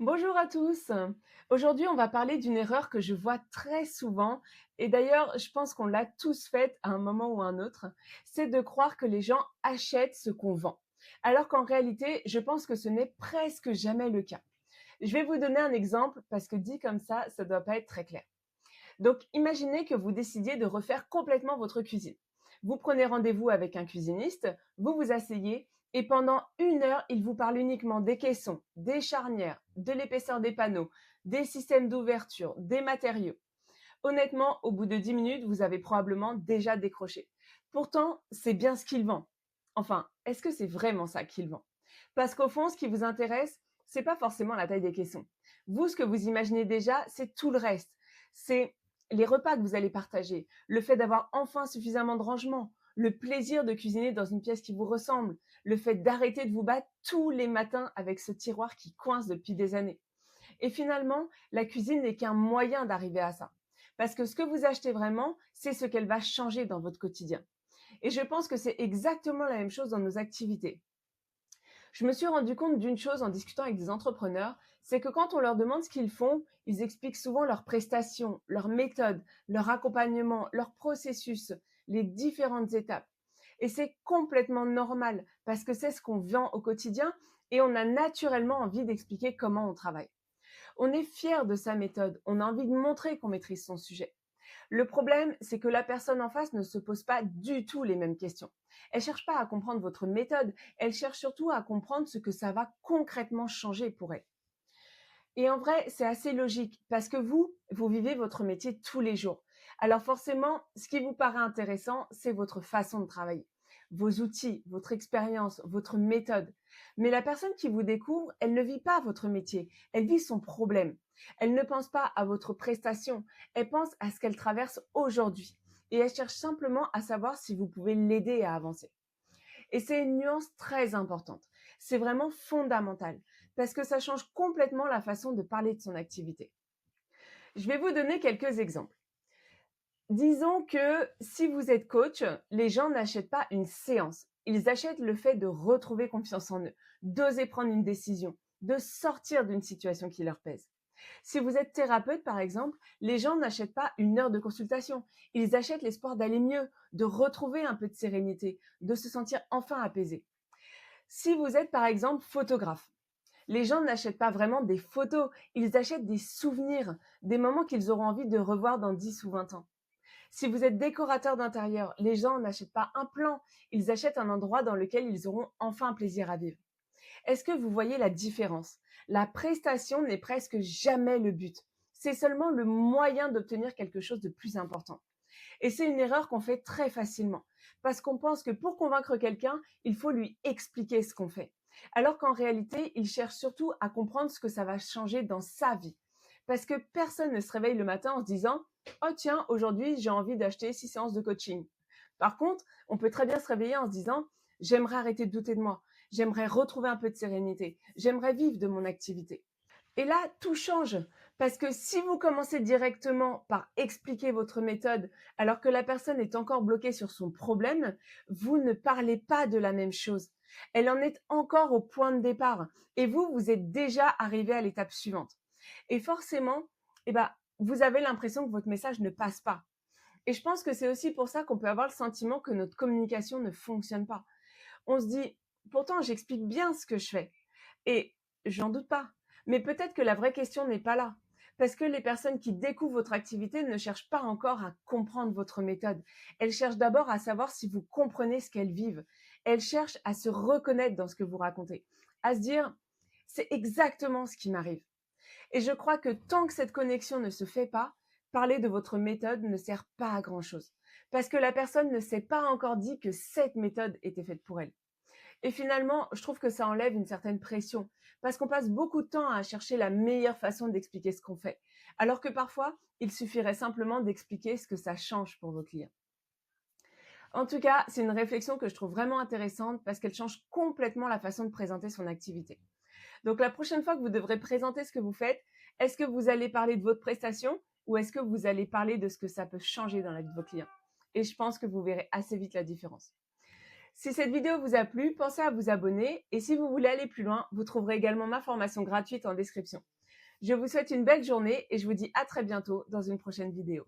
Bonjour à tous. Aujourd'hui, on va parler d'une erreur que je vois très souvent et d'ailleurs, je pense qu'on l'a tous faite à un moment ou à un autre, c'est de croire que les gens achètent ce qu'on vend. Alors qu'en réalité, je pense que ce n'est presque jamais le cas. Je vais vous donner un exemple parce que dit comme ça ne doit pas être très clair. Donc, imaginez que vous décidiez de refaire complètement votre cuisine. Vous prenez rendez-vous avec un cuisiniste, vous vous asseyez et pendant 1 heure, il vous parle uniquement des caissons, des charnières, de l'épaisseur des panneaux, des systèmes d'ouverture, des matériaux. Honnêtement, au bout de 10 minutes, vous avez probablement déjà décroché. Pourtant, c'est bien ce qu'il vend. Enfin, est-ce que c'est vraiment ça qu'il vend? Parce qu'au fond, ce qui vous intéresse, c'est pas forcément la taille des caissons. Vous, ce que vous imaginez déjà, c'est tout le reste. C'est les repas que vous allez partager, le fait d'avoir enfin suffisamment de rangement, le plaisir de cuisiner dans une pièce qui vous ressemble, le fait d'arrêter de vous battre tous les matins avec ce tiroir qui coince depuis des années. Et finalement, la cuisine n'est qu'un moyen d'arriver à ça. Parce que ce que vous achetez vraiment, c'est ce qu'elle va changer dans votre quotidien. Et je pense que c'est exactement la même chose dans nos activités. Je me suis rendu compte d'une chose en discutant avec des entrepreneurs, c'est que quand on leur demande ce qu'ils font, ils expliquent souvent leurs prestations, leurs méthodes, leur accompagnement, leur processus, les différentes étapes. Et c'est complètement normal parce que c'est ce qu'on vend au quotidien et on a naturellement envie d'expliquer comment on travaille. On est fier de sa méthode, on a envie de montrer qu'on maîtrise son sujet. Le problème, c'est que la personne en face ne se pose pas du tout les mêmes questions. Elle cherche pas à comprendre votre méthode, elle cherche surtout à comprendre ce que ça va concrètement changer pour elle. Et en vrai, c'est assez logique parce que vous vivez votre métier tous les jours. Alors forcément, ce qui vous paraît intéressant, c'est votre façon de travailler, vos outils, votre expérience, votre méthode. Mais la personne qui vous découvre, elle ne vit pas votre métier, elle vit son problème. Elle ne pense pas à votre prestation, elle pense à ce qu'elle traverse aujourd'hui. Et elle cherche simplement à savoir si vous pouvez l'aider à avancer. Et c'est une nuance très importante. C'est vraiment fondamental parce que ça change complètement la façon de parler de son activité. Je vais vous donner quelques exemples. Disons que si vous êtes coach, les gens n'achètent pas une séance. Ils achètent le fait de retrouver confiance en eux, d'oser prendre une décision, de sortir d'une situation qui leur pèse. Si vous êtes thérapeute, par exemple, les gens n'achètent pas 1 heure de consultation. Ils achètent l'espoir d'aller mieux, de retrouver un peu de sérénité, de se sentir enfin apaisé. Si vous êtes par exemple photographe, les gens n'achètent pas vraiment des photos, ils achètent des souvenirs, des moments qu'ils auront envie de revoir dans 10 ou 20 ans. Si vous êtes décorateur d'intérieur, les gens n'achètent pas un plan, ils achètent un endroit dans lequel ils auront enfin plaisir à vivre. Est-ce que vous voyez la différence? La prestation n'est presque jamais le but. C'est seulement le moyen d'obtenir quelque chose de plus important. Et c'est une erreur qu'on fait très facilement, parce qu'on pense que pour convaincre quelqu'un, il faut lui expliquer ce qu'on fait. Alors qu'en réalité, il cherche surtout à comprendre ce que ça va changer dans sa vie. Parce que personne ne se réveille le matin en se disant «Oh tiens, aujourd'hui j'ai envie d'acheter 6 séances de coaching». Par contre, on peut très bien se réveiller en se disant «J'aimerais arrêter de douter de moi, j'aimerais retrouver un peu de sérénité, j'aimerais vivre de mon activité». Et là, tout change. Parce que si vous commencez directement par expliquer votre méthode alors que la personne est encore bloquée sur son problème, vous ne parlez pas de la même chose. Elle en est encore au point de départ et vous êtes déjà arrivé à l'étape suivante. Et forcément, eh ben, vous avez l'impression que votre message ne passe pas. Et je pense que c'est aussi pour ça qu'on peut avoir le sentiment que notre communication ne fonctionne pas. On se dit, pourtant, j'explique bien ce que je fais. Et j'en doute pas. Mais peut-être que la vraie question n'est pas là. Parce que les personnes qui découvrent votre activité ne cherchent pas encore à comprendre votre méthode. Elles cherchent d'abord à savoir si vous comprenez ce qu'elles vivent. Elles cherchent à se reconnaître dans ce que vous racontez. À se dire, c'est exactement ce qui m'arrive. Et je crois que tant que cette connexion ne se fait pas, parler de votre méthode ne sert pas à grand chose. Parce que la personne ne s'est pas encore dit que cette méthode était faite pour elle. Et finalement, je trouve que ça enlève une certaine pression, parce qu'on passe beaucoup de temps à chercher la meilleure façon d'expliquer ce qu'on fait, alors que parfois, il suffirait simplement d'expliquer ce que ça change pour vos clients. En tout cas, c'est une réflexion que je trouve vraiment intéressante parce qu'elle change complètement la façon de présenter son activité. Donc la prochaine fois que vous devrez présenter ce que vous faites, est-ce que vous allez parler de votre prestation ou est-ce que vous allez parler de ce que ça peut changer dans la vie de vos clients? Et je pense que vous verrez assez vite la différence. Si cette vidéo vous a plu, pensez à vous abonner et si vous voulez aller plus loin, vous trouverez également ma formation gratuite en description. Je vous souhaite une belle journée et je vous dis à très bientôt dans une prochaine vidéo.